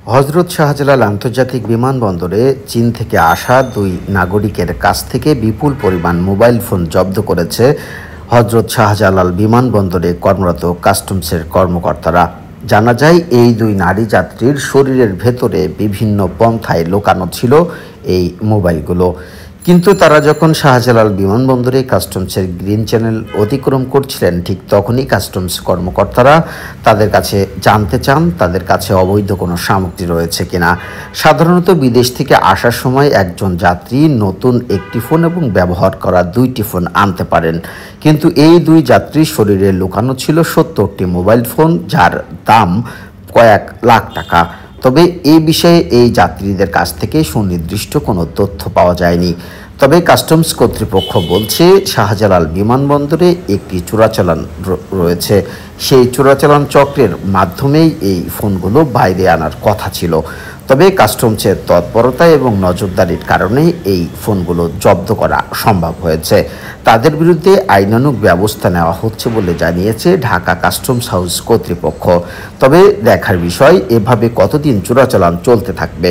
হজরত শাহজালাল আন্তর্জাতিক বিমানবন্দরে চীন থেকে আসা দুই নাগরিকের কাছ থেকে বিপুল পরিমাণ মোবাইল ফোন জব্দ করেছে হজরত শাহজালাল বিমানবন্দরে কর্মরত কাস্টমসের কর্মকর্তারা। জানা যায়, এই দুই নারী যাত্রীর শরীরের ভেতরে বিভিন্ন পন্থায় লুকানো ছিল এই মোবাইলগুলো। কিন্তু তারা যখন শাহজালাল বিমানবন্দরে কাস্টমসের গ্রিন চ্যানেল অতিক্রম করছিলেন, ঠিক তখনই কাস্টমস কর্মকর্তারা তাদের কাছে জানতে চান তাদের কাছে অবৈধ কোনো সামগ্রী রয়েছে কিনা। সাধারণত বিদেশ থেকে আসার সময় একজন যাত্রী নতুন একটি ফোন এবং ব্যবহার করা দুইটি ফোন আনতে পারেন, কিন্তু এই দুই যাত্রীর শরীরে লুকানো ছিল 70টি মোবাইল ফোন, যার দাম কয়েক লাখ টাকা। তবে এই বিষয়ে এই যাত্রীদের কাছ থেকে সুনির্দিষ্ট কোনো তথ্য পাওয়া যায়নি। তবে কাস্টমস কর্তৃপক্ষ বলছে, শাহজালাল বিমানবন্দরে একটি চোরাচালান রয়েছে। সেই চোরাচালান চক্রের মাধ্যমেই এই ফোনগুলো বাইরে আনার কথা ছিল। তবে কাস্টমসের তৎপরতা এবং নজরদারির কারণে এই ফোনগুলো জব্দ করা সম্ভব হয়েছে। তাদের বিরুদ্ধে আইনানুগ ব্যবস্থা নেওয়া হচ্ছে বলে জানিয়েছে ঢাকা কাস্টমস হাউস কর্তৃপক্ষ। তবে দেখার বিষয়, এভাবে কতদিন চোরাচালান চলতে থাকবে।